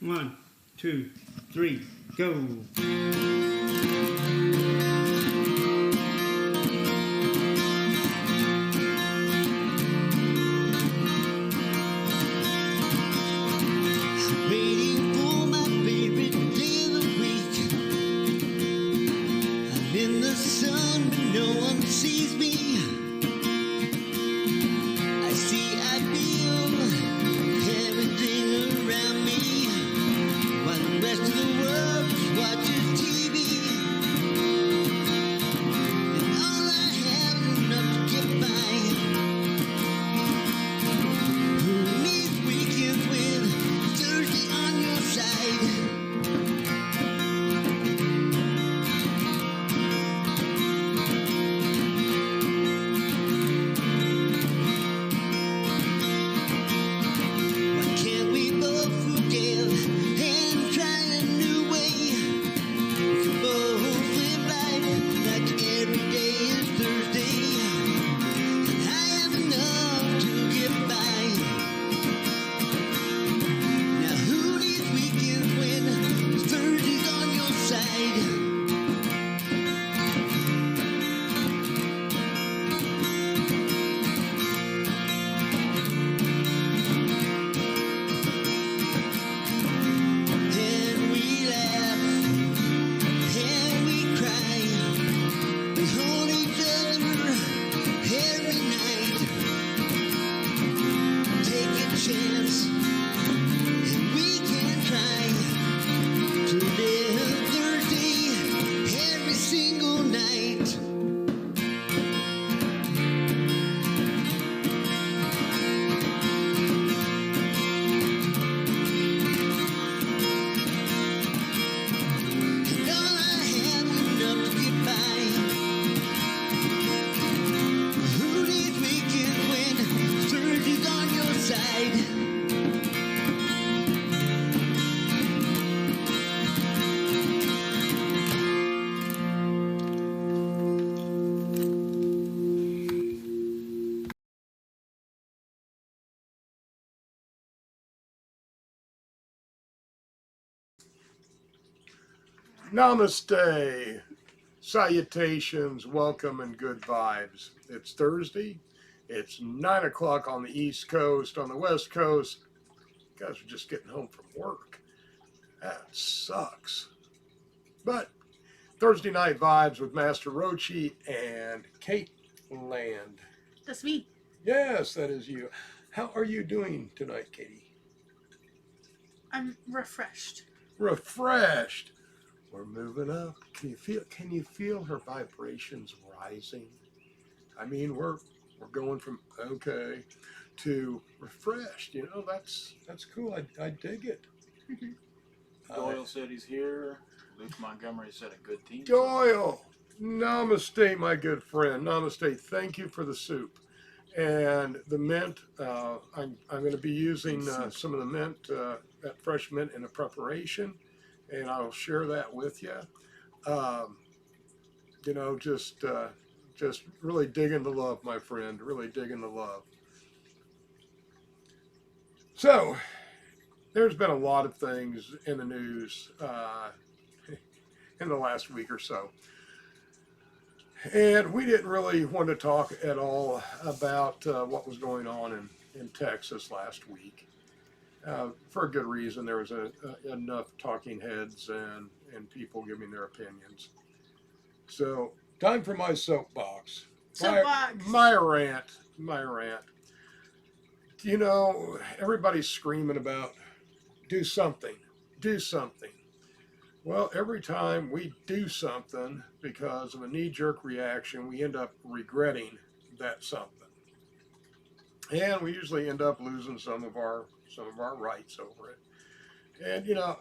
One, two, three, go. Waiting for my favorite day of the week. I'm in the sun, but no one sees me. I see, I feel everything around me, while the rest of the world just watches TV. And all I have is enough to get by. Who needs weekends when Thursday on your side? Why can't we both forgive and try a new way? We can both live life like every day is Thursday. And I have enough to get by. Now who needs weekends when Thursday's on your side? And we laugh, and we cry, we hold each other every night. Take a chance, and we can try to live Thursday every single night. And all I have is enough to get by. Who needs weekends when Thursday's on your side? Namaste, salutations, welcome, and good vibes. It's Thursday. It's 9 o'clock on the East Coast. On the West Coast, you guys are just getting home from work. That sucks. But Thursday night vibes with Master Roachee and Kateland. That's me. Yes, that is you. How are you doing tonight, Katie? I'm refreshed. Refreshed. We're moving up. Can you feel her vibrations rising? I mean, we're going from okay to refreshed. You know, that's cool. I dig it. Doyle said he's here. Luke Montgomery said a good team. Doyle, namaste, my good friend. Namaste. Thank you for the soup and the mint. I'm going to be using some of the mint, that fresh mint, in a preparation, and I'll share that with you. You know, just really digging the love, my friend. Really digging the love. So, there's been a lot of things in the news in the last week or so. And we didn't really want to talk at all about what was going on in Texas last week. For a good reason. There was enough talking heads and people giving their opinions. So, time for my soapbox. Soapbox. My rant. You know, everybody's screaming about do something. Well, every time we do something because of a knee-jerk reaction, we end up regretting that something. And we usually end up losing some of our rights over it. And you know,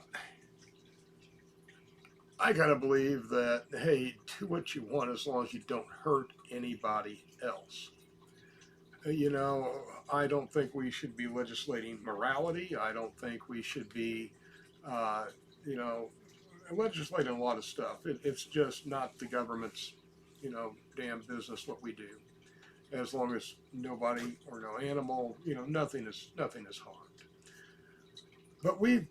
I gotta believe that, hey, do what you want as long as you don't hurt anybody else. You know, I don't think we should be legislating morality. I don't think we should be, you know, legislating a lot of stuff. It's just not the government's, you know, damn business what we do. As long as nobody or no animal, you know, nothing is harmed. But we've,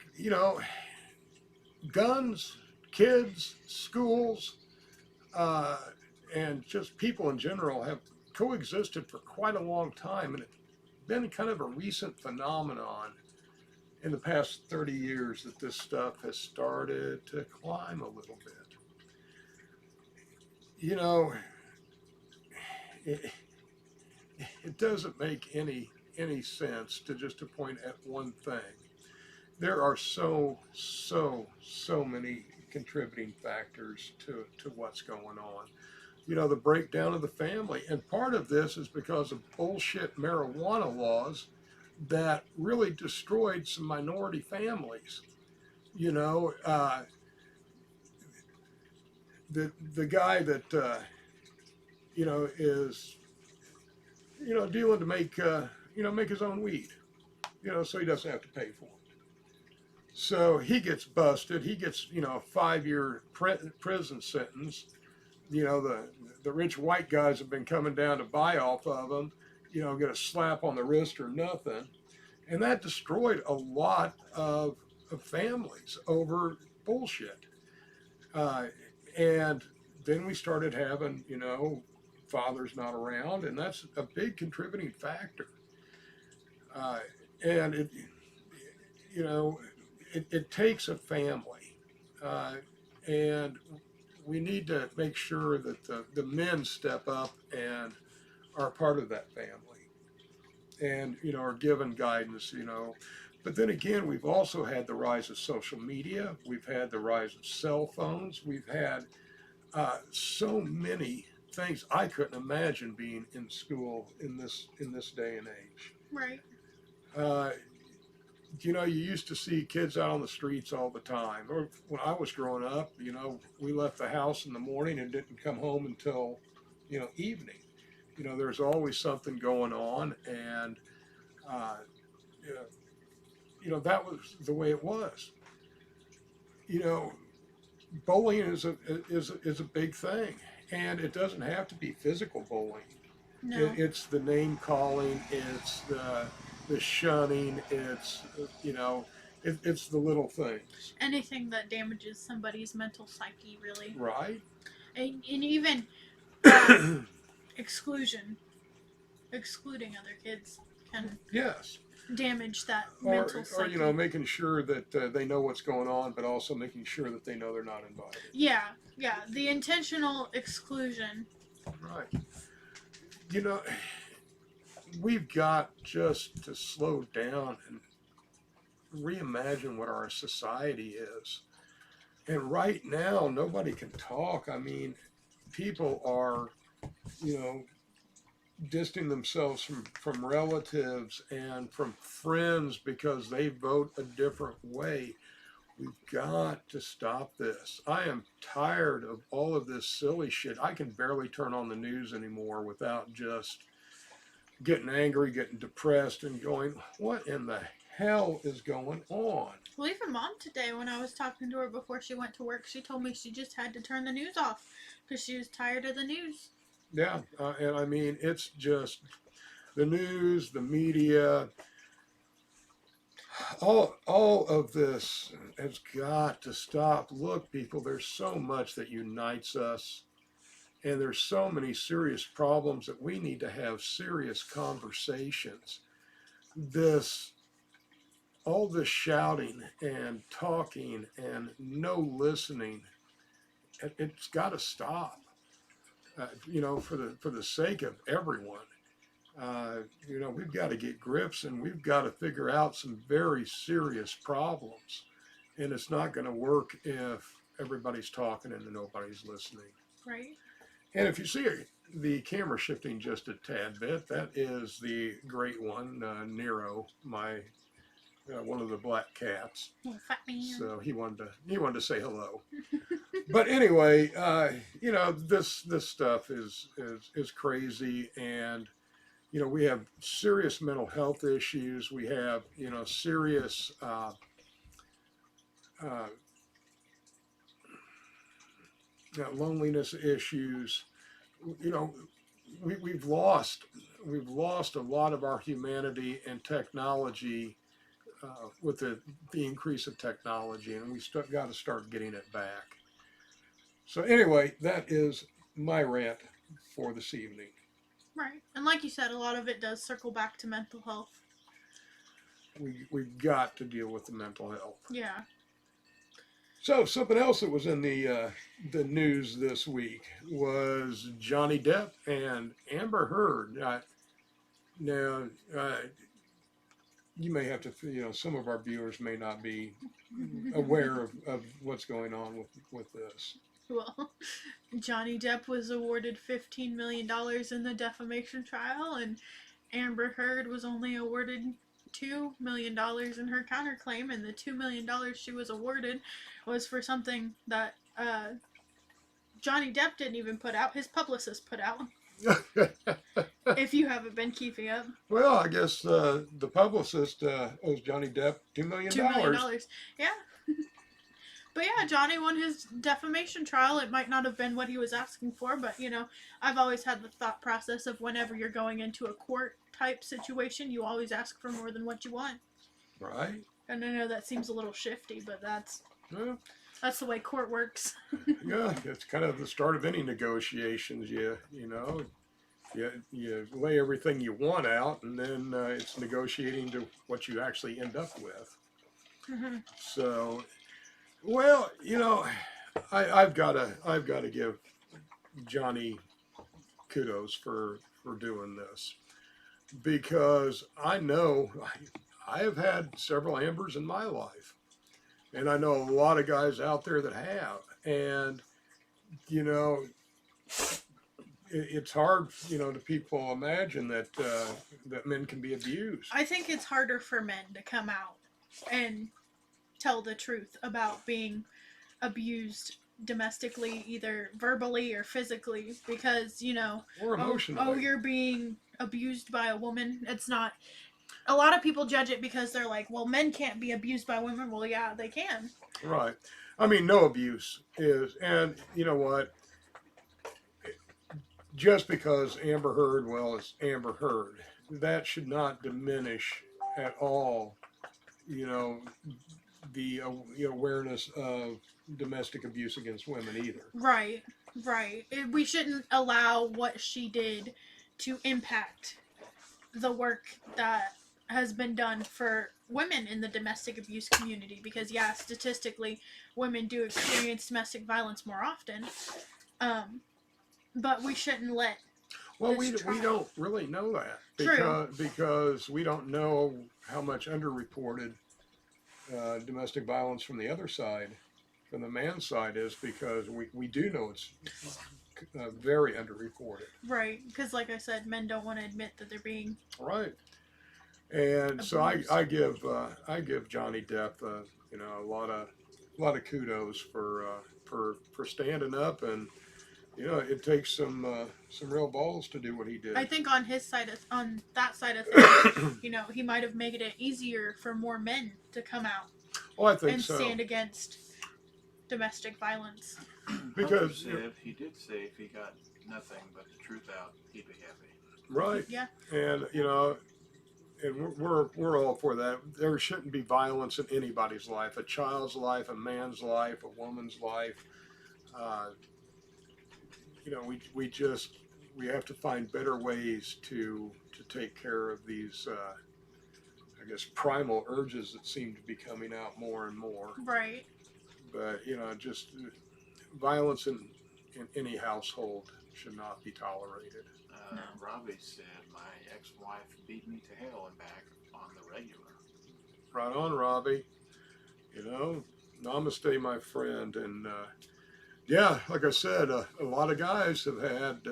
guns, kids, schools, uh, and just people in general have coexisted for quite a long time, and it's been kind of a recent phenomenon in the past 30 years that this stuff has started to climb a little bit. You know, it, it doesn't make any sense to just to point at one thing. There are so many contributing factors to what's going on. The breakdown of the family, and part of this is because of bullshit marijuana laws that really destroyed some minority families. You know, the guy that is dealing to make his own weed, so he doesn't have to pay for it. So he gets busted. He gets a 5-year prison sentence. The rich white guys have been coming down to buy off of him. Get a slap on the wrist or nothing, and that destroyed a lot of families over bullshit. And then we started having fathers not around, and that's a big contributing factor. And it takes a family, and we need to make sure that the men step up and are part of that family, and are given guidance. But then again, we've also had the rise of social media. We've had the rise of cell phones. We've had so many things I couldn't imagine being in school in this day and age. Right. You used to see kids out on the streets all the time. Or when I was growing up, we left the house in the morning and didn't come home until, evening. There's always something going on, and that was the way it was. Bullying is a big thing, and it doesn't have to be physical bullying. No. It's the name calling. It's the shunning. It's it's the little things. Anything that damages somebody's mental psyche, really. Right. And even exclusion, excluding other kids can Yes. damage that Or mental psyche. making sure that they know what's going on, but also making sure that they know they're not invited. Yeah, the intentional exclusion. Right. We've got just to slow down and reimagine what our society is. And right now, nobody can talk. I mean, people are, distancing themselves from relatives and from friends because they vote a different way. We've got to stop this. I am tired of all of this silly shit. I can barely turn on the news anymore without just getting angry, getting depressed, and going, what in the hell is going on? Well, even Mom today, when I was talking to her before she went to work, she told me she just had to turn the news off because she was tired of the news. Yeah, and I mean, it's just the news, the media, all of this has got to stop. Look, people, there's so much that unites us, and there's so many serious problems that we need to have serious conversations. All this shouting and talking and no listening, it's got to stop. For the sake of everyone. We've got to get grips, and we've got to figure out some very serious problems. And it's not going to work if everybody's talking and nobody's listening. Right. And if you see the camera shifting just a tad bit, that is the great one, Nero, my one of the black cats. Oh, fat man. So he wanted to say hello. But anyway, this stuff is crazy, and we have serious mental health issues. We have serious loneliness issues. We've lost a lot of our humanity and technology with the increase of technology, and we got to start getting it back. So anyway, that is my rant for this evening. Right. And like you said, a lot of it does circle back to mental health. We've got to deal with the mental health. Yeah. So something else that was in the news this week was Johnny Depp and Amber Heard. Now, you may have to, some of our viewers may not be aware of what's going on with this. Well, Johnny Depp was awarded $15 million in the defamation trial, and Amber Heard was only awarded $2 million in her counterclaim, and the $2 million she was awarded was for something that Johnny Depp didn't even put out, his publicist put out. If you haven't been keeping up. Well, I guess the publicist owes Johnny Depp $2 million. $2 million. Yeah. But yeah, Johnny won his defamation trial. It might not have been what he was asking for, but I've always had the thought process of whenever you're going into a court type situation, you always ask for more than what you want. Right. And I know that seems a little shifty, but that's Yeah. That's the way court works. Yeah, it's kind of the start of any negotiations. You lay everything you want out, and then it's negotiating to what you actually end up with. Mm-hmm. So, well, I've got to give Johnny kudos for doing this, because I know I have had several Ambers in my life. And I know a lot of guys out there that have. And, it's hard, to people imagine that that men can be abused. I think it's harder for men to come out and tell the truth about being abused domestically, either verbally or physically, because, Or emotionally. you're being abused by a woman. It's not... A lot of people judge it because they're like, well, men can't be abused by women. Well, yeah, they can. Right. I mean, no abuse is, and you know what? Just because Amber Heard, is Amber Heard, that should not diminish at all, the awareness of domestic abuse against women either. Right. We shouldn't allow what she did to impact the work that has been done for women in the domestic abuse community, because statistically women do experience domestic violence more often, but we shouldn't let we don't really know that because we don't know how much underreported domestic violence from the other side, from the man's side, is, because we do know it's very underreported. Right, because like I said, men don't want to admit that they're being right. And abused. so I give Johnny Depp a lot of kudos for standing up, and it takes some real balls to do what he did. I think on that side of things, he might have made it easier for more men to come out. Oh, I think and so. stand against domestic violence. Because he did say if he got nothing but the truth out, he'd be happy. Right. Yeah. And and we're all for that. There shouldn't be violence in anybody's life, a child's life, a man's life, a woman's life. We have to find better ways to take care of these, primal urges that seem to be coming out more and more. Right. But, just violence in any household should not be tolerated. No. Robbie said, my ex-wife beat me to hell and back on the regular. Right on, Robbie. Namaste, my friend. And, like I said, a lot of guys have had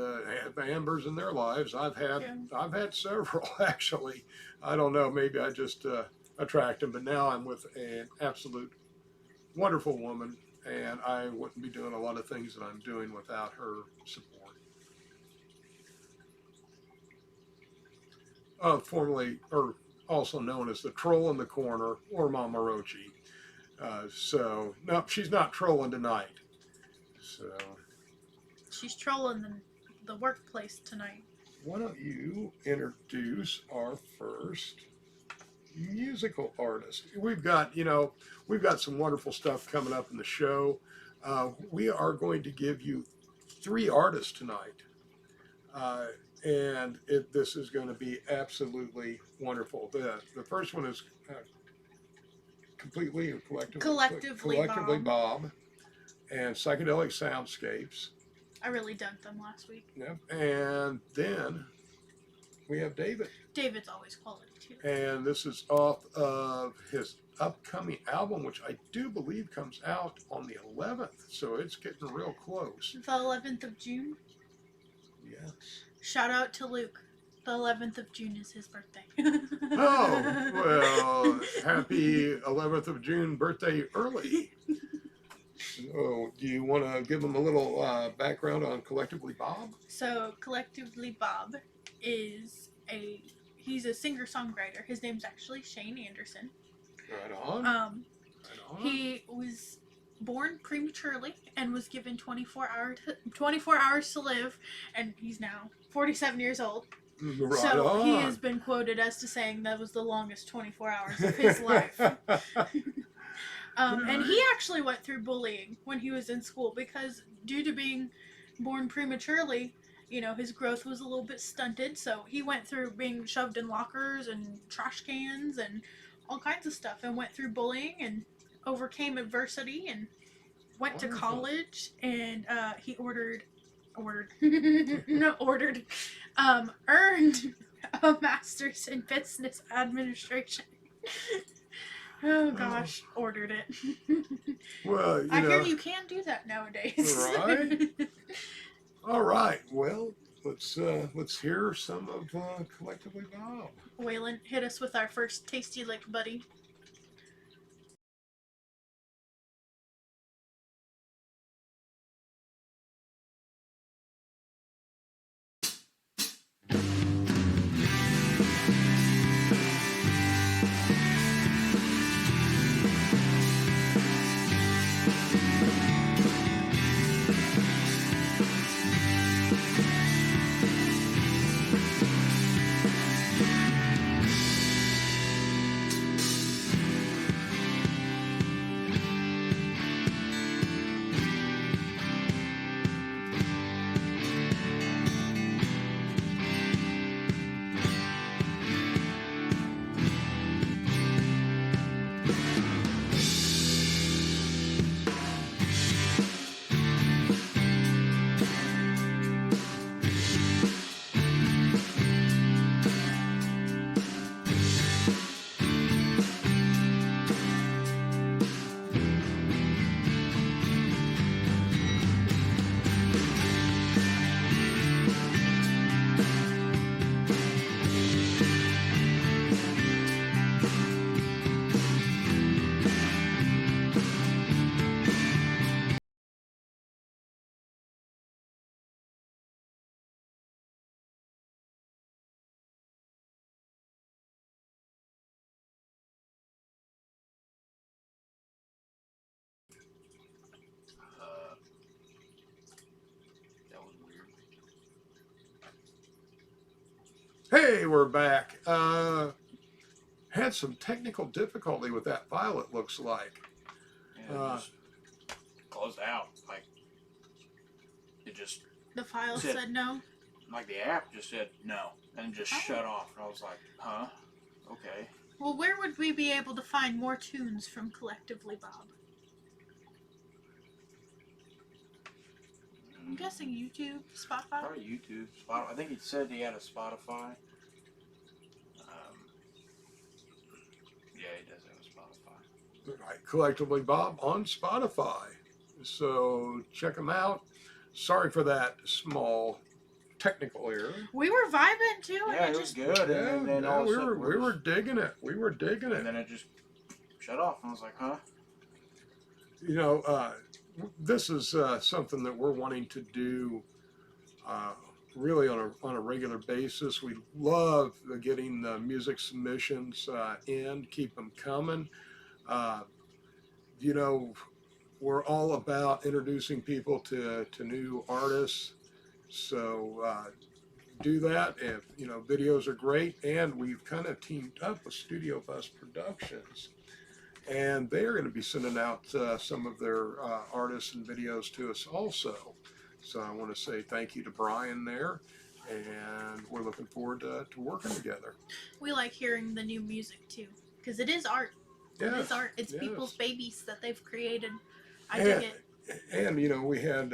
Ambers in their lives. I've had several, actually. I don't know, maybe I just attract them, but now I'm with an absolute wonderful woman, and I wouldn't be doing a lot of things that I'm doing without her support. Formerly, or also known as the troll in the corner, or Mama Roachee. So, no, she's not trolling tonight. So, She's trolling the workplace tonight. why don't you introduce our first musical artist. We've got some wonderful stuff coming up in the show. We are going to give you 3 artists tonight. And this is going to be absolutely wonderful. The first one is completely or collectively Bob and Psychedelic Soundscapes. I really dug them last week. Yep. And then we have David. David's always quality too. And this is off of his upcoming album, which I do believe comes out on the 11th. So it's getting real close. The 11th of June. Yes. Shout out to Luke. The 11th of June is his birthday. Oh, well, happy 11th of June birthday early. So, do you want to give them a little background on Collectively Bob? So, Collectively Bob he's a singer-songwriter. His name's actually Shane Anderson. Right on. Right on. He was born prematurely and was given 24 hours to live, and he's now 47 years old. Right so on. he has been quoted as to saying that was the longest 24 hours of his life. And he actually went through bullying when he was in school because due to being born prematurely, his growth was a little bit stunted. So he went through being shoved in lockers and trash cans and all kinds of stuff and went through bullying and overcame adversity and went to college. And he earned a master's in business administration. Oh gosh, ordered it. Well, I hear you can do that nowadays. Right. All right. Well, let's hear some of Collectively Bob. Waylon, hit us with our first tasty lick, buddy. That was weird. Hey, we're back. Had some technical difficulty with that file, it looks like. Yeah, it just closed out. Like, it just The file said no. like the app just said no and just shut off. And I was like, huh? Okay. Well, where would we be able to find more tunes from Collectively Bob? I'm guessing YouTube, Spotify. Probably YouTube, Spotify. I think he said he had a Spotify. Yeah, he does have a Spotify. Right, Collectively Bob on Spotify. So check them out. Sorry for that small technical error. We were vibing too. Yeah, and it was good. Yeah, and then no, all of a we sudden were digging it. We were digging And it. then it just shut off. And I was like, huh? You know, this is something that we're wanting to do really on a regular basis. We love getting the music submissions in, keep them coming. You know, we're all about introducing people to new artists. So do that. If videos are great, and we've kind of teamed up with Studio Bus Productions, and they're going to be sending out some of their artists and videos to us also. So I want to say thank you to Brian there, and we're looking forward to working together. We like hearing the new music too, because it is art. Yes, It is art. It's yes. people's babies that they've created. I dig it. And we had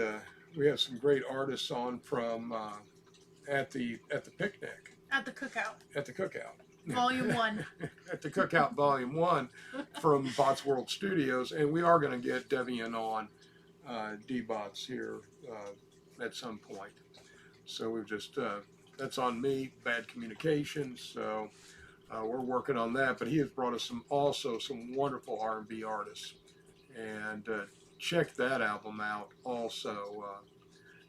some great artists on from at the picnic, At the cookout. at the cookout. Volume 1. At the Cookout Volume 1 from Bots World Studios, and we are going to get Devian on D-Bots here at some point. So we've just, that's on me, bad communication, so we're working on that, but he has brought us some wonderful R&B artists, and check that album out also.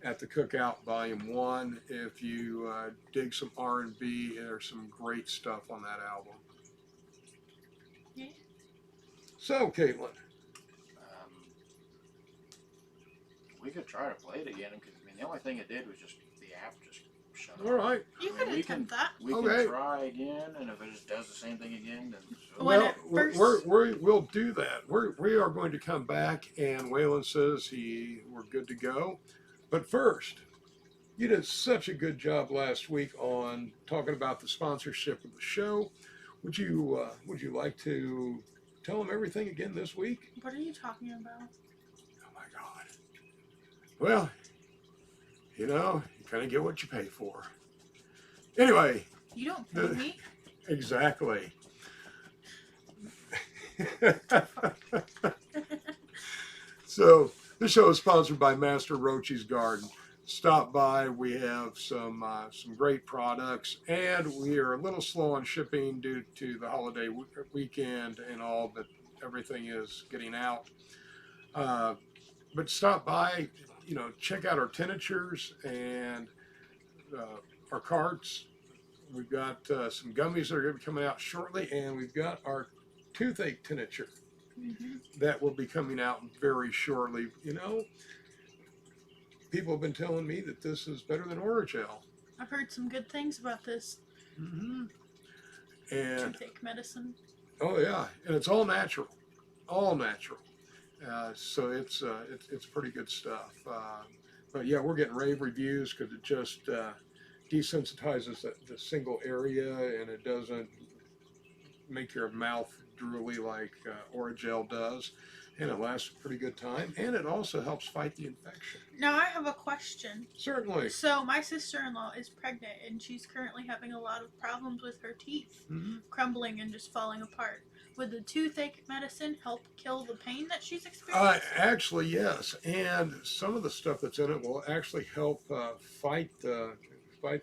At the Cookout Volume 1. If you dig some R&B, there's some great stuff on that album. Yeah. So, Kateland. We could try to play it again, because the only thing it did was just the app just shut off. All right. You can attempt that. We Okay. can try again, and if it just does the same thing again, then Well, we'll do that. We are going to come back, and Waylon says we're good to go. But first, you did such a good job last week on talking about the sponsorship of the show. Would you like to tell them everything again this week? What are you talking about? Oh my God. Well, you kind of get what you pay for. Anyway. You don't pay me. Exactly. So, this show is sponsored by Master Roachee's Garden. Stop by. We have some great products, and we are a little slow on shipping due to the holiday weekend and all, but everything is getting out. But stop by, check out our tinctures and our carts. We've got some gummies that are going to be coming out shortly, and we've got our toothache tincture. That will be coming out very shortly. People have been telling me that this is better than Oragel. I've heard some good things about this. And Toothache medicine. Oh yeah, and it's all natural, so it's pretty good stuff. But yeah, we're getting rave reviews because it just desensitizes the single area, and it doesn't make your mouth drooly like Oragel does, and it lasts a pretty good time, and it also helps fight the infection. Now I have a question. Certainly. So my sister-in-law is pregnant, and she's currently having a lot of problems with her teeth, crumbling and just falling apart. Would the toothache medicine help kill the pain that she's experiencing? Actually, yes, and some of the stuff that's in it will actually help fight the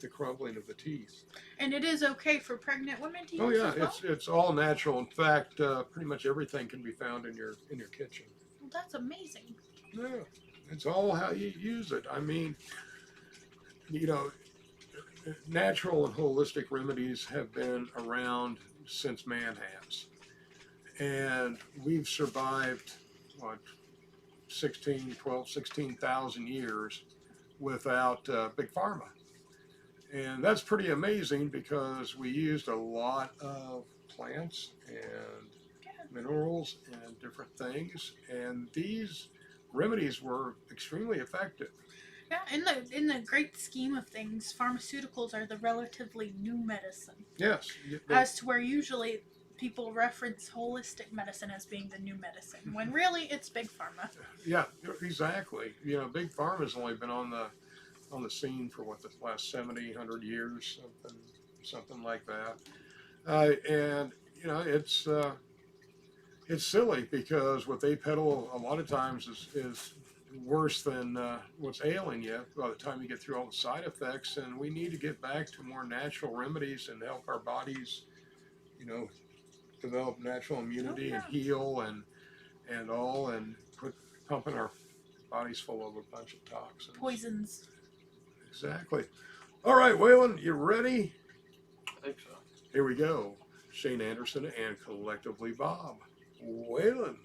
crumbling of the teeth. And it is okay for pregnant women to use. Oh yeah, as well? it's all natural. In fact, pretty much everything can be found in your kitchen. Well, that's amazing. Yeah, it's all how you use it. I mean, natural and holistic remedies have been around since man has, and we've survived 16,000 years without big pharma. And that's pretty amazing because we used a lot of plants and minerals and different things, and these remedies were extremely effective. Yeah, in the great scheme of things, pharmaceuticals are the relatively new medicine. Yes. As to where usually people reference holistic medicine as being the new medicine, when really it's big pharma. Yeah, exactly. Big pharma's only been on the scene for the last 70, 100 years, something like that. And it's silly because what they peddle a lot of times is worse than what's ailing you by the time you get through all the side effects. And we need to get back to more natural remedies and help our bodies, develop natural immunity and heal and quit pumping our bodies full of a bunch of toxins. Poisons. Exactly. All right, Waylon, you ready? I think so. Here we go. Shane Anderson and collectively Bob. Waylon.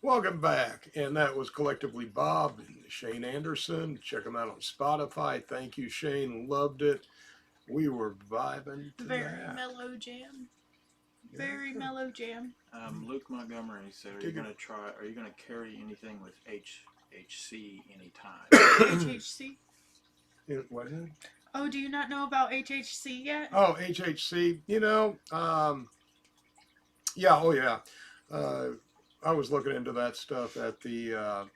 Welcome back. And that was collectively Bob and Shane Anderson. Check them out on Spotify. Thank you, Shane. Loved it. We were vibing to Very that. mellow jam. Yeah. Very mellow jam. Luke Montgomery said, Dig it. Are you gonna carry anything with HHC anytime? HHC. What is it? Oh, do you not know about HHC yet? Oh, HHC. Yeah. Oh, yeah. I was looking into that stuff at the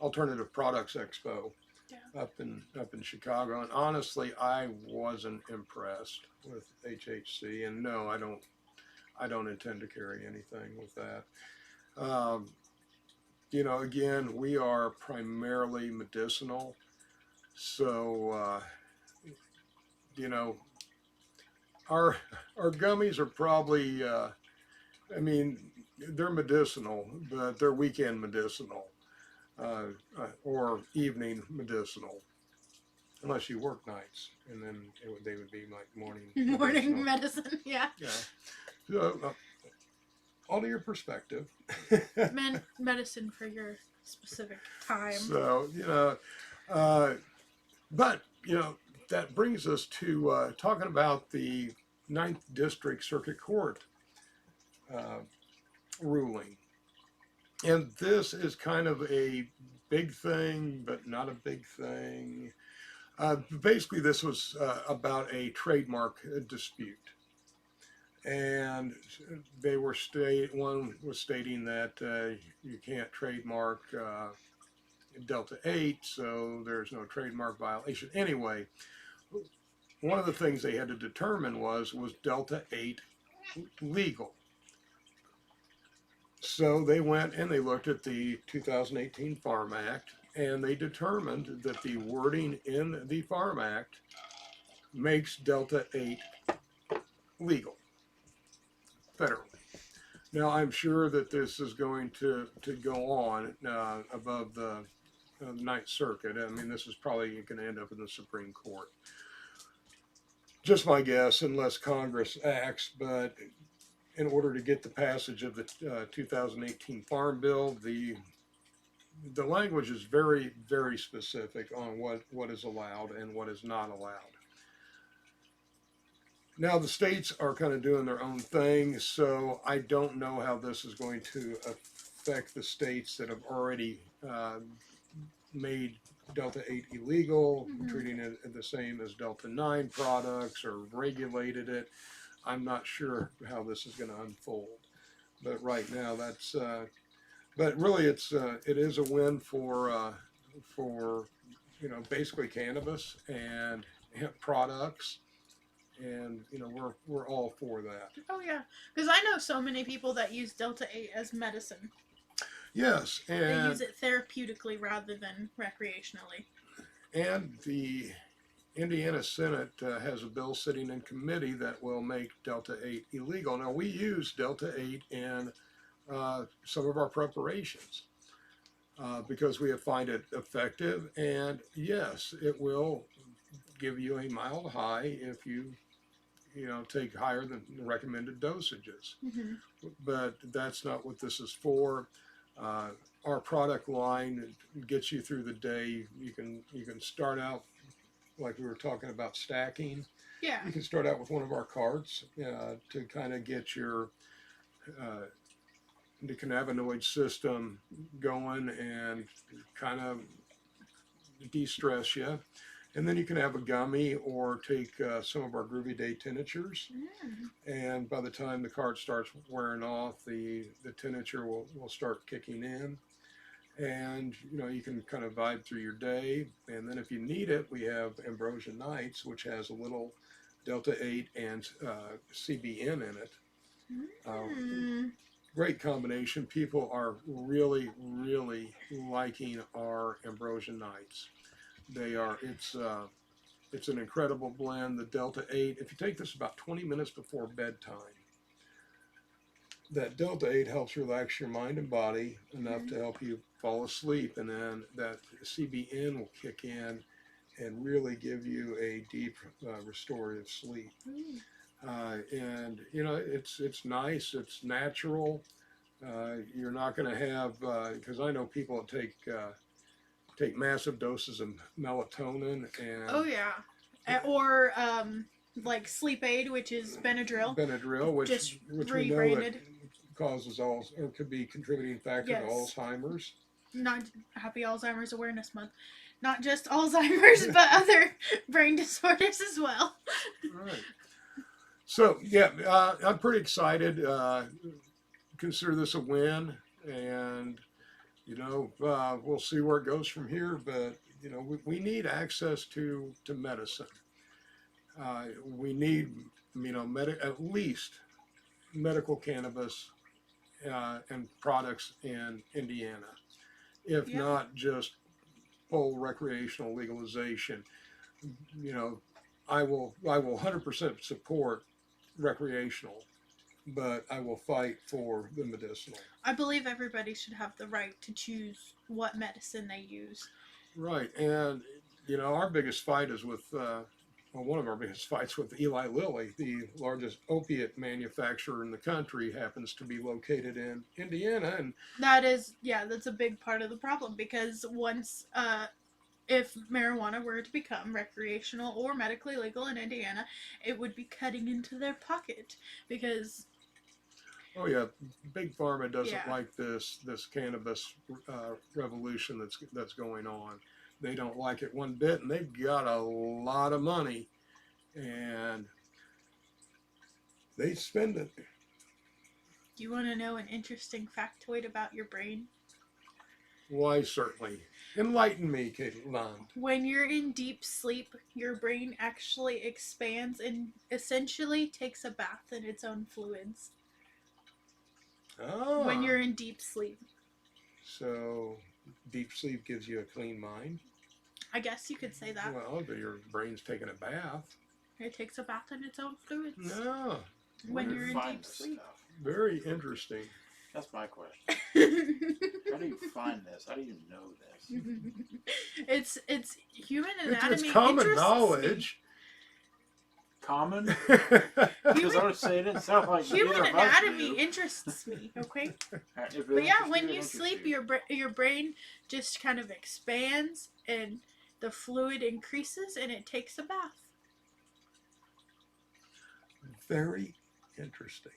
Alternative Products Expo Yeah. up in Chicago, and honestly, I wasn't impressed with HHC. And no, I don't intend to carry anything with that. Again, we are primarily medicinal, so our gummies are probably. They're medicinal, but they're weekend medicinal or evening medicinal, unless you work nights, and then they would be like morning Morning medicinal. medicine, yeah. Yeah. So, all to your perspective. Medicine for your specific time. So, but, that brings us to talking about the Ninth District Circuit Court ruling. And this is kind of a big thing, but not a big thing. Basically, this was about a trademark dispute. And one was stating that you can't trademark Delta 8, so there's no trademark violation. Anyway, one of the things they had to determine was Delta 8 legal? So they went and they looked at the 2018 Farm Act, and they determined that the wording in the Farm Act makes Delta 8 legal federally. Now, I'm sure that this is going to go on above the Ninth Circuit. I mean, this is probably going to end up in the Supreme Court. Just my guess, unless Congress acts, but in order to get the passage of the 2018 Farm Bill, the language is very, very specific on what is allowed and what is not allowed. Now, the states are kind of doing their own thing, so I don't know how this is going to affect the states that have already made Delta 8 illegal, treating it the same as Delta 9 products, or regulated it. I'm not sure how this is going to unfold, but right now but really it is a win for basically cannabis and hemp products, and we're all for that. Oh yeah, because I know so many people that use Delta 8 as medicine. Yes, and they use it therapeutically rather than recreationally. And the Indiana Senate has a bill sitting in committee that will make Delta 8 illegal. Now, we use Delta 8 in some of our preparations because we find it effective, and yes, it will give you a mild high if you take higher than recommended dosages. But that's not what this is for. Our product line gets you through the day. You can start out, like we were talking about stacking. Yeah. You can start out with one of our carts to kind of get your the cannabinoid system going and kind of de-stress you. And then you can have a gummy or take some of our Groovy Day tinctures. And by the time the cart starts wearing off, the tincture will start kicking in. And you can kind of vibe through your day. And then if you need it, we have Ambrosia Nights, which has a little Delta 8 and CBN in it. Great combination. People are really, really liking our Ambrosia Nights. It's an incredible blend. The Delta 8, if you take this about 20 minutes before bedtime, that Delta 8 helps relax your mind and body enough to help you fall asleep, and then that CBN will kick in and really give you a deep restorative sleep. And it's nice, it's natural. You're not going to have, because I know people that take massive doses of melatonin and Oh yeah, or like sleep aid, which is Benadryl, Benadryl, just which we know that rebranded. causes all or could be contributing factor to Yes. Alzheimer's. Not Happy Alzheimer's Awareness Month. Not just Alzheimer's, but other brain disorders as well. Right. So yeah, I'm pretty excited. Consider this a win, and we'll see where it goes from here. But we need access to medicine. We need at least medical cannabis and products in Indiana, if Yeah. not just full recreational legalization. I will 100% support recreational, but I will fight for the medicinal. I believe everybody should have the right to choose what medicine they use. Right, and our biggest fight is with one of our biggest fights with Eli Lilly, the largest opiate manufacturer in the country, happens to be located in Indiana, and that's a big part of the problem, because once if marijuana were to become recreational or medically legal in Indiana, it would be cutting into their pocket, because oh yeah, big pharma doesn't Yeah. like this cannabis revolution that's going on. They don't like it one bit, and they've got a lot of money, and they spend it. do you want to know an interesting factoid about your brain? Why, certainly. Enlighten me, Kateland. When you're in deep sleep, your brain actually expands and essentially takes a bath in its own fluids. Oh. When you're in deep sleep. So, deep sleep gives you a clean mind? I guess you could say that. Well, your brain's taking a bath. It takes a bath in its own fluids. No. When Where do you're you in find deep this sleep. stuff? Very interesting. That's my question. How do you find this? How do you know this? It's human anatomy. It's common interests knowledge. Common? Right. Because I was saying it sounds like Human neither of us anatomy do. interests me, okay? If it But yeah, interests when it you interests sleep, you. your brain just kind of expands and the fluid increases and it takes a bath. Very interesting.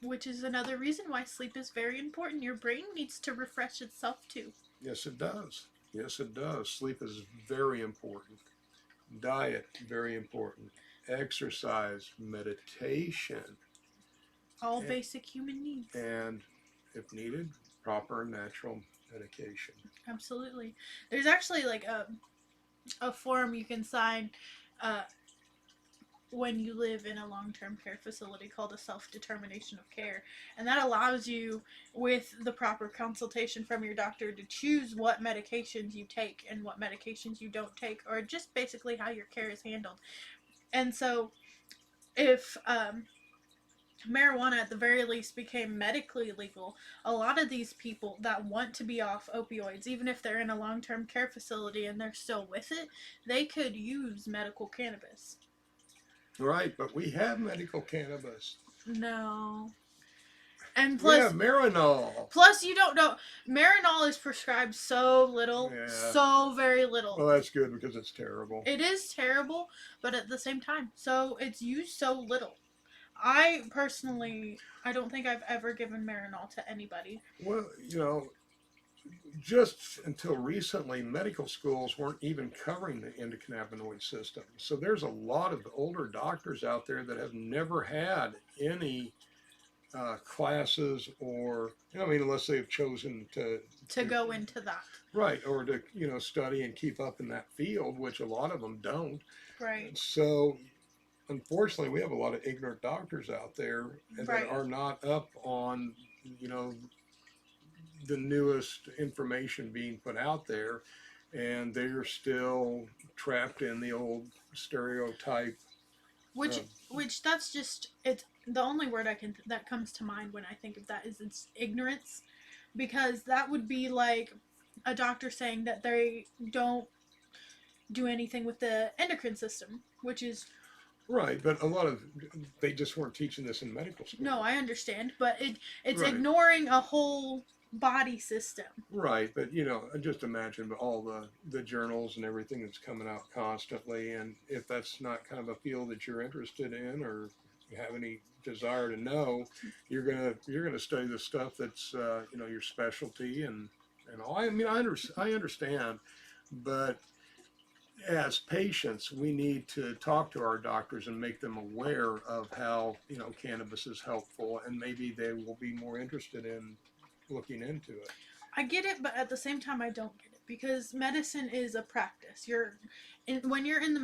Which is another reason why sleep is very important. Your brain needs to refresh itself too. Yes, it does. Yes, it does. Sleep is very important. Diet, very important. Exercise, meditation, All Yeah. basic human needs. and, if needed, proper natural medication. Absolutely. There's actually like a form you can sign when you live in a long-term care facility called a self-determination of care, and that allows you, with the proper consultation from your doctor, to choose what medications you take and what medications you don't take, or just basically how your care is handled. And so if marijuana at the very least became medically legal, a lot of these people that want to be off opioids, even if they're in a long-term care facility and they're still with it, they could use medical cannabis. Right, but we have medical cannabis. No. And We plus, have Marinol. you don't know, Marinol is prescribed so little, Yeah. so very little. Well, that's good because it's terrible. It is terrible, but at the same time, so it's used so little. I personally, I don't think I've ever given Marinol to anybody. Well, just until recently, medical schools weren't even covering the endocannabinoid system. So there's a lot of older doctors out there that have never had any classes or, unless they've chosen to Go into that. Right, or to, study and keep up in that field, which a lot of them don't. Right. So, unfortunately, we have a lot of ignorant doctors out there that Right. are not up on, the newest information being put out there, and they're still trapped in the old stereotype. Which that's just, it's the only word that comes to mind when I think of that is it's ignorance, because that would be like a doctor saying that they don't do anything with the endocrine system, which is Right, but a lot of they just weren't teaching this in medical school. No, I understand, but it's Right. ignoring a whole body system. Right, but just imagine all the journals and everything that's coming out constantly, and if that's not kind of a field that you're interested in or you have any desire to know, you're gonna study the stuff that's your specialty and all. I mean, I understand, but as patients, we need to talk to our doctors and make them aware of how cannabis is helpful, and maybe they will be more interested in looking into it. I get it, but at the same time, I don't get it because medicine is a practice. When you're in the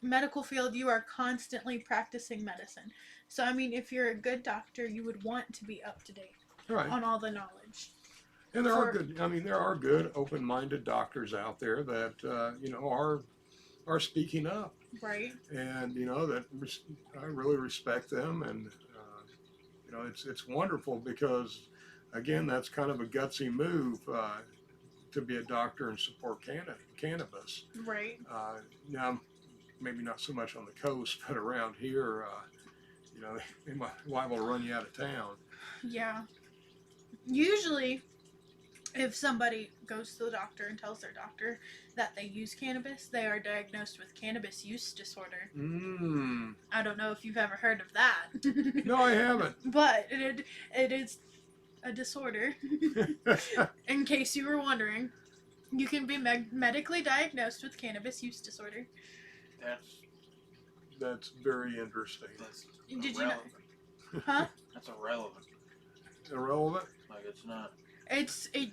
medical field, you are constantly practicing medicine. So, I mean, if you're a good doctor, you would want to be up to date Right. on all the knowledge. And there are good. I mean, there are good, open-minded doctors out there that are speaking up, Right. and I really respect them, and it's wonderful because, again, that's kind of a gutsy move to be a doctor and support cannabis. Right. Now, maybe not so much on the coast, but around here, they might liable to run you out of town. Yeah. Usually, if somebody goes to the doctor and tells their doctor that they use cannabis, they are diagnosed with cannabis use disorder. I don't know if you've ever heard of that. No, I haven't. But it is a disorder. In case you were wondering, you can be medically diagnosed with cannabis use disorder. That's very interesting. That's Did you irrelevant. know? Huh? That's irrelevant. Irrelevant? Like, it's not. It's a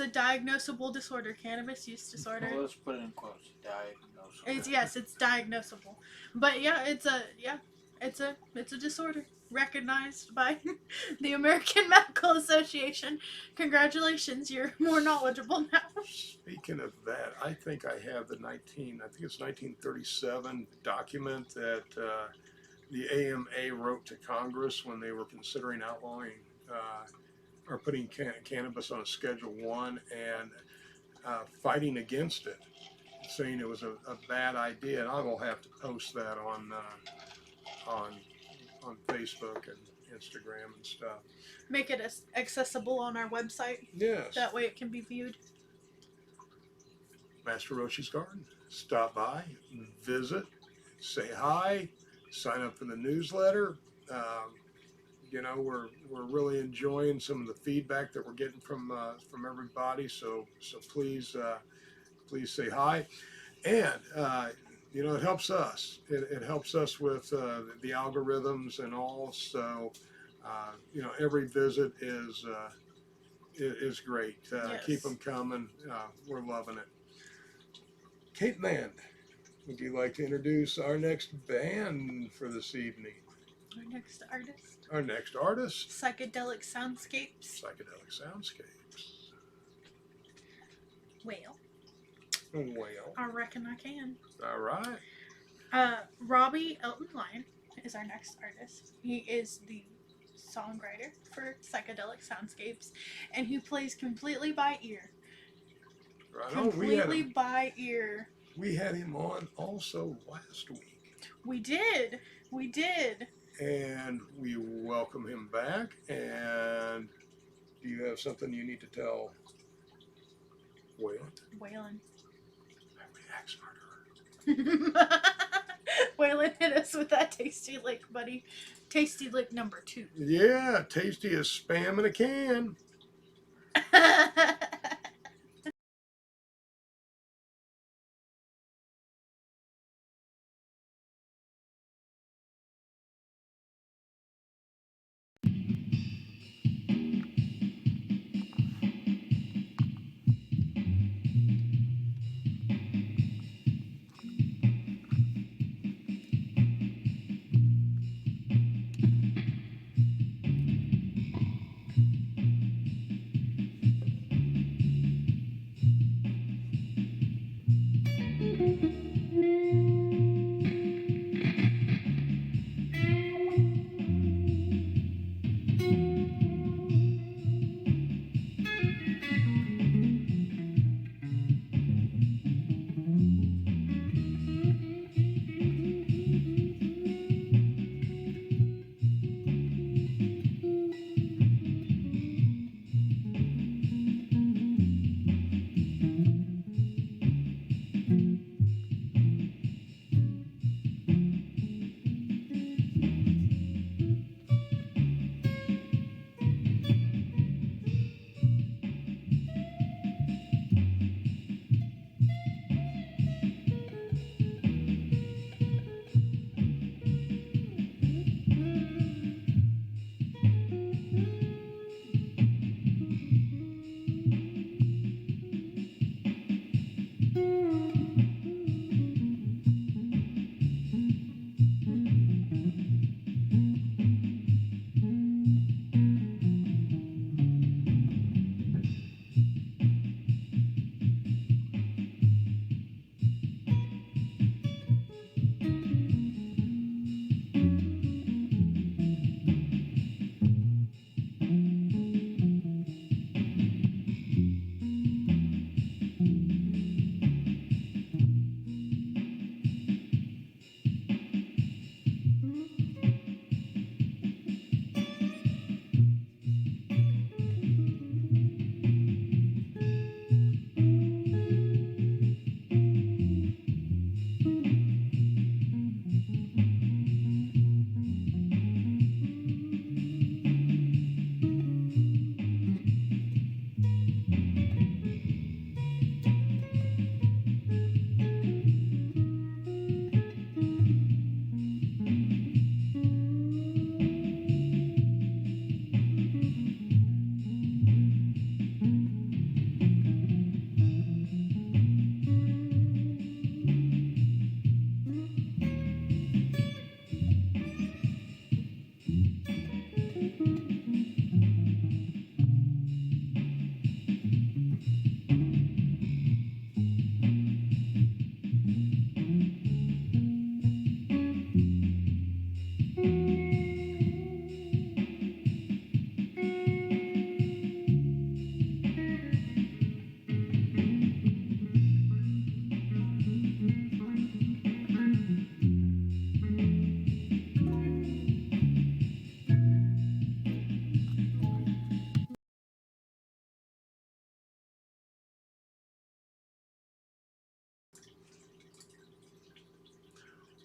diagnosable disorder, cannabis use disorder. Well, let's put it in quotes. Diagnosable. It's diagnosable. But yeah, it's a disorder recognized by the American Medical Association. Congratulations, you're more knowledgeable now. Speaking of that, I think I have the 1937 document that the AMA wrote to Congress when they were considering outlawing or putting cannabis on a Schedule 1 and fighting against it, saying it was a bad idea. And I will have to post that on Facebook and Instagram and stuff. Make it accessible on our website. Yes. That way it can be viewed. Master Roachee's Garden. Stop by, visit, say hi, sign up for the newsletter. We're really enjoying some of the feedback that we're getting from everybody. So please say hi, and it helps us. It helps us with the algorithms and all. So every visit is great. Yes. Keep them coming. We're loving it. Kateland, would you like to introduce our next band for this evening? Our next artist. Psychedelic Soundscapes. Psychedelic Soundscapes. Well, I reckon I can. All right. Robbie Elton Lyon is our next artist. He is the songwriter for Psychedelic Soundscapes, and he plays completely by ear. Right. Completely by ear. We had him on also last week. We did. And we welcome him back. And do you have something you need to tell Waylon? Waylon hit us with that tasty lick, buddy. Tasty lick number 2. Yeah, tasty as spam in a can.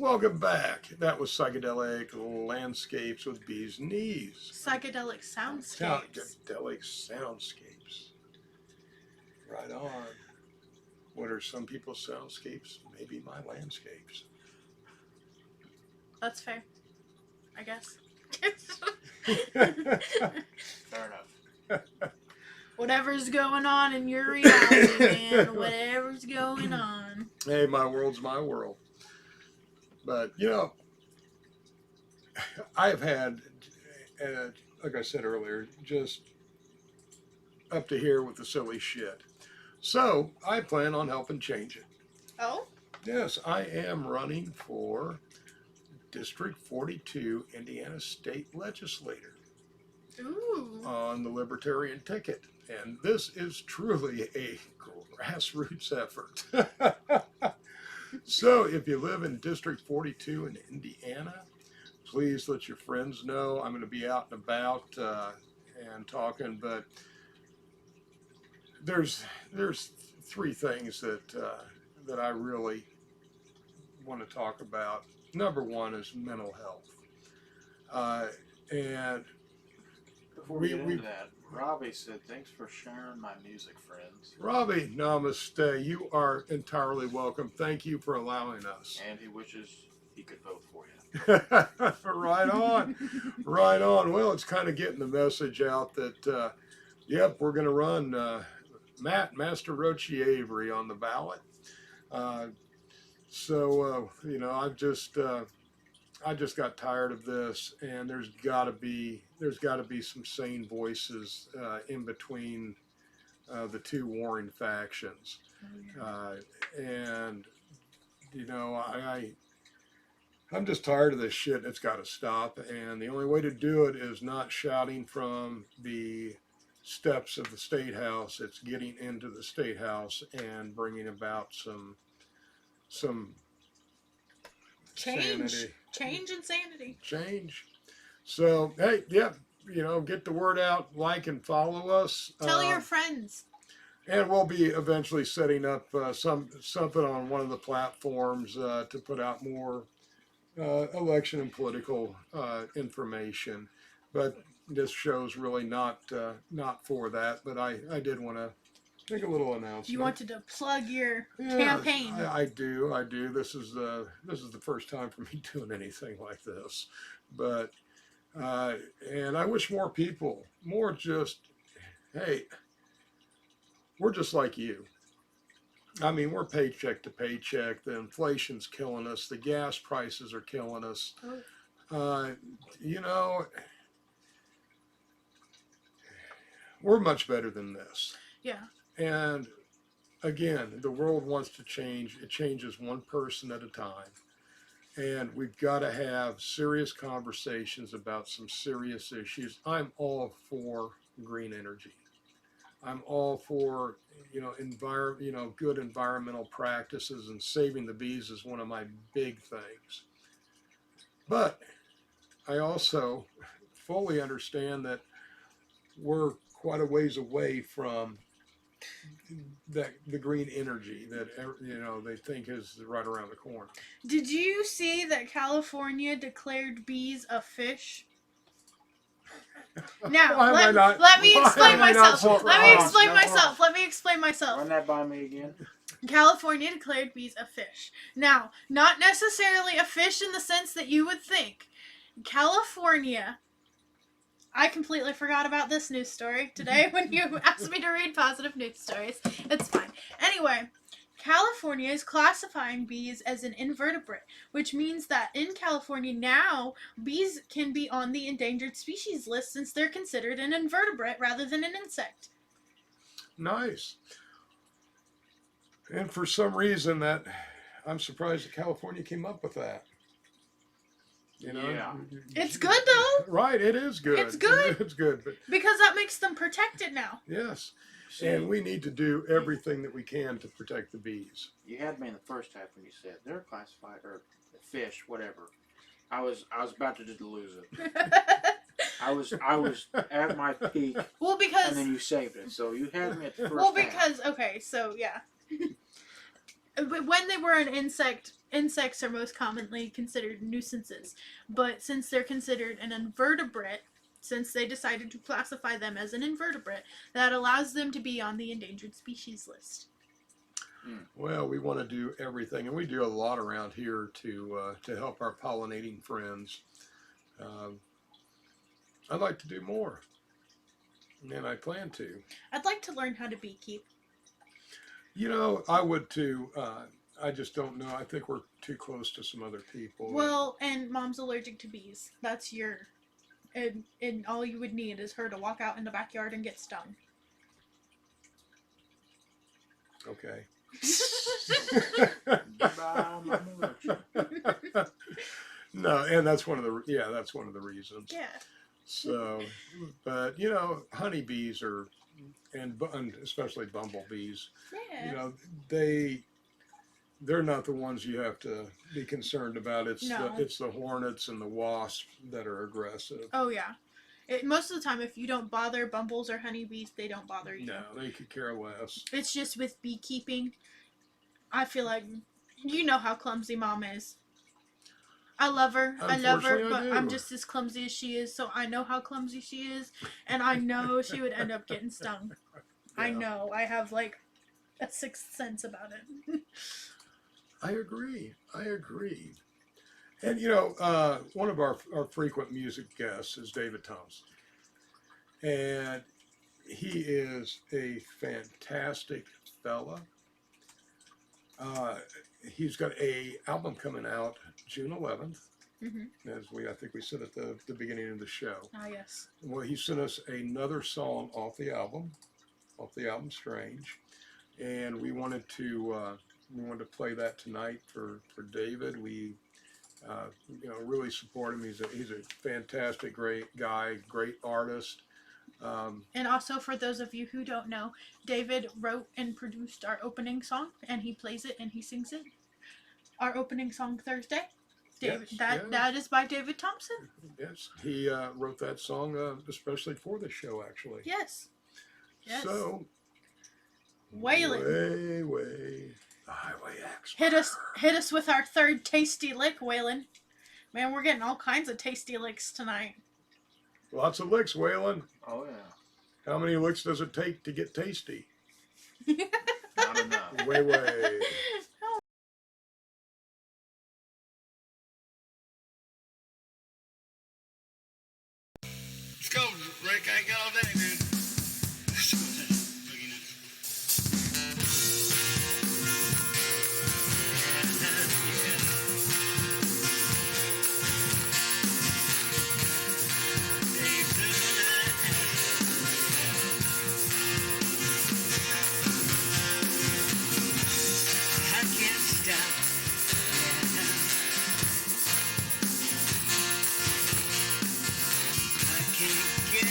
Welcome back. That was Psychedelic Landscapes with Bee's Knees. Psychedelic Soundscapes. Psychedelic Soundscapes. Right on. What are some people's soundscapes? Maybe my landscapes. That's fair, I guess. Fair enough. Whatever's going on in your reality, man. Whatever's going on. Hey, my world's my world. But, you know, I've had, like I said earlier, just up to here with the silly shit. So I plan on helping change it. Oh? Yes, I am running for District 42 Indiana State Legislator. Ooh. On the Libertarian ticket. And this is truly a grassroots effort. So if you live in District 42 in Indiana, please let your friends know. I'm going to be out and about and talking, but there's three things that I really want to talk about. Number one is mental health. And Before we get into that, Robbie said, thanks for sharing my music, friends. Robbie, namaste. You are entirely welcome. Thank you for allowing us. And he wishes he could vote for you. Right on. Right on. Well, it's kind of getting the message out that, yep, we're going to run Master Roachee Avery on the ballot. You know, I just got tired of this, and there's got to be some sane voices in between the two warring factions, and you know, I'm just tired of this shit. It's got to stop, and the only way to do it is not shouting from the steps of the State House. It's getting into the State House and bringing about some sanity. Change and sanity. Change. So, hey, yeah, you know, get the word out, like and follow us. Tell your friends. And we'll be eventually setting up something on one of the platforms to put out more election and political information. But this show's really not for that. But I did want to make a little announcement. You wanted to plug your campaign. I do. This is the first time for me doing anything like this, but and I wish more people, hey, we're just like you. I mean, we're paycheck to paycheck. The inflation's killing us. The gas prices are killing us. You know, we're much better than this. Yeah. And again, the world wants to change. It changes one person at a time. And we've got to have serious conversations about some serious issues. I'm all for green energy. I'm all for, you know, good environmental practices, and saving the bees is one of my big things. But I also fully understand that we're quite a ways away from the green energy that, you know, they think is right around the corner. Did you see that California declared bees a fish? Now, let me explain myself. Let me explain myself. Run that by me again. California declared bees a fish. Now, not necessarily a fish in the sense that you would think. California... I completely forgot about this news story today when you asked me to read positive news stories. It's fine. Anyway, California is classifying bees as an invertebrate, which means that in California now, bees can be on the endangered species list since they're considered an invertebrate rather than an insect. Nice. And for some reason I'm surprised that California came up with that. You know, yeah. It's good though. Right, it is good. It's good. It's good, but because that makes them protected now. Yes, and we need to do everything that we can to protect the bees. You had me in the first half when you said they're classified or fish, whatever. I was about to just lose it. I was at my peak. Well, because and then you saved it, so you had me at the first. Well, because okay, so yeah, when they were an insect insects are most commonly considered nuisances, but since they're considered an invertebrate, since they decided to classify them as an invertebrate, that allows them to be on the endangered species list. Well, we want to do everything, and we do a lot around here to help our pollinating friends. I'd like to do more, and I plan to. I'd like to learn how to beekeep. You know, I would too. I just don't know. I think we're too close to some other people. Well, and Mom's allergic to bees. That's your... And all you would need is her to walk out in the backyard and get stung. Okay. Goodbye, Mama Roachee. No, and that's one of the reasons. Yeah. So, but you know, honeybees are, and especially bumblebees. Yeah. You know, they're not the ones you have to be concerned about. It's the hornets and the wasps that are aggressive. Oh yeah. Most of the time, if you don't bother bumbles or honeybees, they don't bother you. No, they could care less. It's just with beekeeping, I feel like, you know how clumsy Mom is. I love her, but I'm just as clumsy as she is, so I know how clumsy she is, and I know she would end up getting stung. Yeah. I know. I have, like, a sixth sense about it. I agree. And, you know, one of our frequent music guests is David Thompson. And he is a fantastic fella. He's got an album coming out June 11th, as I think we said at the beginning of the show. Ah, yes. Well, he sent us another song off the album Strange. And we wanted to play that tonight for David. We really support him. He's a fantastic, great guy, great artist. And also, for those of you who don't know, David wrote and produced our opening song, and he plays it and he sings it. Our opening song Thursday. David, that is by David Thompson. Yes, he wrote that song especially for the show, actually. Yes. So, Waylon. Way. The highway expert. Hit us with our third tasty lick, Waylon. Man, we're getting all kinds of tasty licks tonight. Lots of licks, Waylon. Oh, yeah. How many licks does it take to get tasty? Not enough. Way. Let's go, Rick. I ain't got all day, dude. Get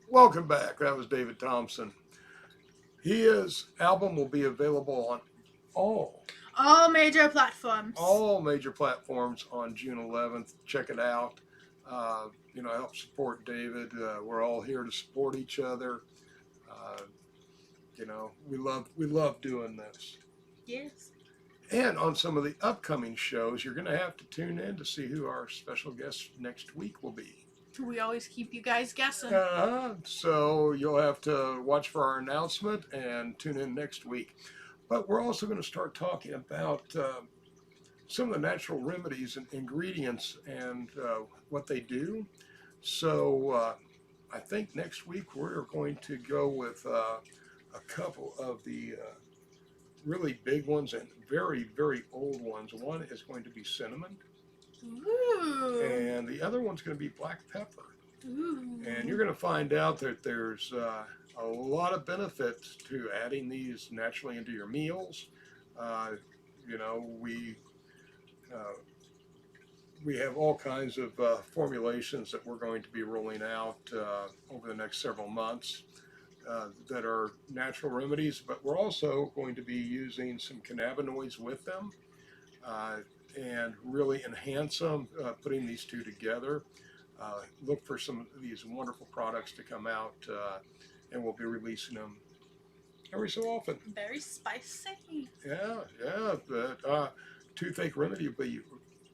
Welcome back. That was David Thompson. His album will be available on all major platforms. all major platforms on June 11th. Check it out. Help support David. We're all here to support each other. We love doing this. Yes. And on some of the upcoming shows, you're going to have to tune in to see who our special guest next week will be. We always keep you guys guessing. So you'll have to watch for our announcement and tune in next week. But we're also going to start talking about some of the natural remedies and ingredients and what they do. So I think next week we're going to go with a couple of the really big ones and very, very old ones. One is going to be cinnamon. Ooh. And the other one's going to be black pepper. Ooh. And you're going to find out that there's a lot of benefits to adding these naturally into your meals. We have all kinds of formulations that we're going to be rolling out over the next several months that are natural remedies, but we're also going to be using some cannabinoids with them and really enhance them, putting these two together. Look for some of these wonderful products to come out, and we'll be releasing them every so often. Very spicy. Yeah. But toothache remedy will be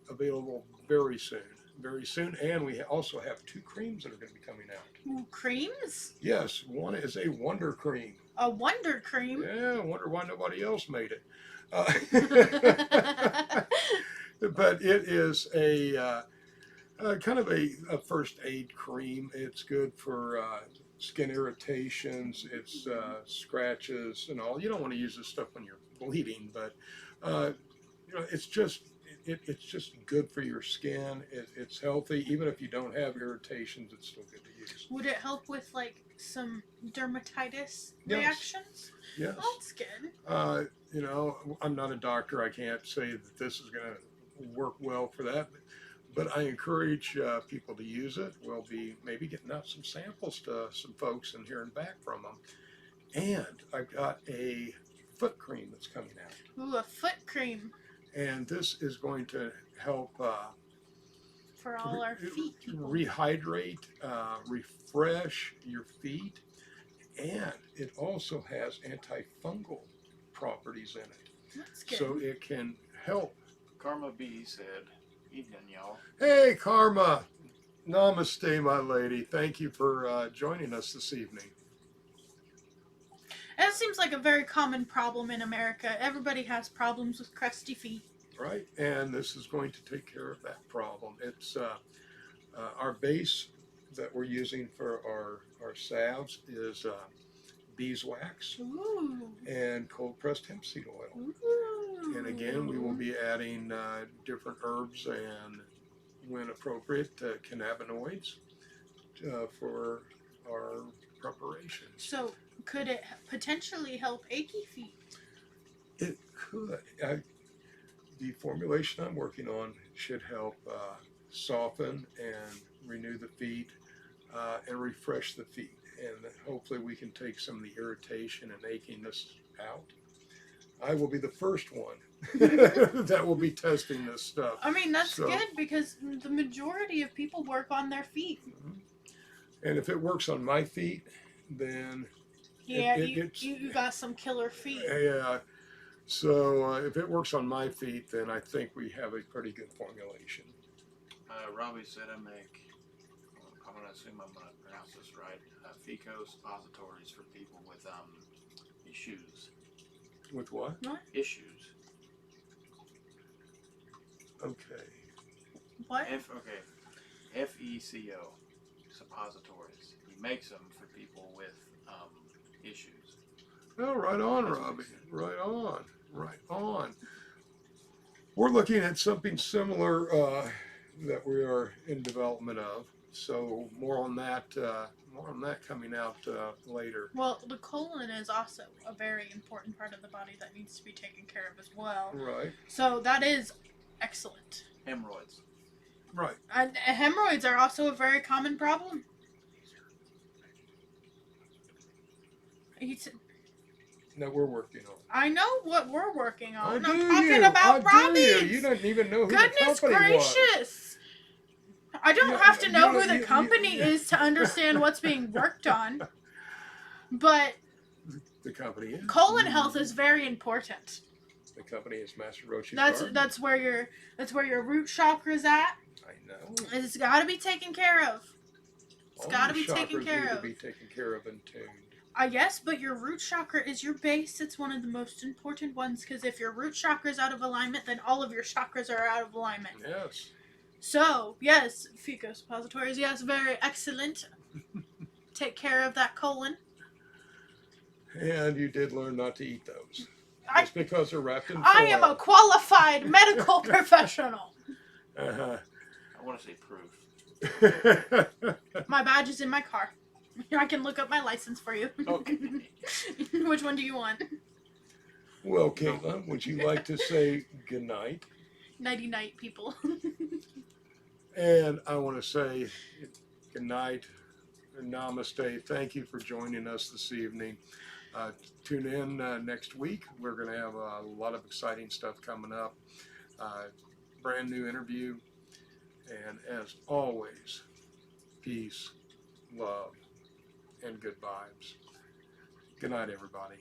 available very soon. And we also have 2 creams that are going to be coming out. Ooh, creams? Yes, one is a wonder cream. A wonder cream? Yeah, I wonder why nobody else made it. But it is a kind of a first aid cream. It's good for skin irritations, it's scratches and all. You don't want to use this stuff when you're bleeding, but it's just good for your skin. It's healthy. Even if you don't have irritations, it's still good to use. Would it help with like some dermatitis Yes. reactions? Yes. Oh, that's good. I'm not a doctor. I can't say that this is going to work well for that. But I encourage people to use it. We'll be maybe getting out some samples to some folks and hearing back from them. And I've got a foot cream that's coming out. Ooh, a foot cream. And this is going to help for all our feet people. Rehydrate, refresh your feet. And it also has antifungal properties in it. That's good. So it can help. Karma B said, evening, y'all. Hey, Karma. Namaste, my lady. Thank you for joining us this evening. That seems like a very common problem in America. Everybody has problems with crusty feet. Right, and this is going to take care of that problem. It's our base that we're using for our salves is beeswax and cold pressed hemp seed oil. Ooh. And again, we will be adding different herbs and, when appropriate, cannabinoids for our preparation. So, could it potentially help achy feet? It could. The formulation I'm working on should help soften and renew the feet and refresh the feet. And hopefully we can take some of the irritation and achiness out. I will be the first one that will be testing this stuff. I mean, that's good because the majority of people work on their feet. And if it works on my feet, then... Yeah, you got some killer feet. Yeah. So if it works on my feet, then I think we have a pretty good formulation. Robbie said I'm going to assume I'm going to pronounce this right, FECO suppositories for people with issues. With what? Issues. Okay. What? FECO suppositories. He makes them for people with issues. Oh, right on, Robbie. Right on. We're looking at something similar that we are in development of. So more on that coming out later. Well, the colon is also a very important part of the body that needs to be taken care of as well. Right. So that is excellent. Hemorrhoids. Right. And hemorrhoids are also a very common problem. that we're working on. I know what we're working on. Oh, I'm do talking you? about Oh, do you? Robbie's. You didn't even know who Goodness the company was. gracious! I don't have to know who the company you- is to understand what's being worked on. But The company is. colon health is very important. The company is Master Roachee's Garden. That's where your root chakra's at. I know. It's got to be taken care of. It's All got to the be taken chakras care need of. to be taken care of and tuned. Yes, but your root chakra is your base. It's one of the most important ones because if your root chakra is out of alignment, then all of your chakras are out of alignment. Yes. So, yes, fecal suppositories, yes, very excellent. Take care of that colon. And you did learn not to eat those. I- Just because they're wrapped in foil. I am a qualified medical professional. Uh-huh. I want to say proof. My badge is in my car. I can look up my license for you. Okay. Which one do you want? Well, Kateland, would you like to say goodnight? Nighty night, people. And I want to say good night and namaste. Thank you for joining us this evening. Tune in next week. We're going to have a lot of exciting stuff coming up. Brand new interview. And as always, peace, love, and good vibes. Good night, everybody.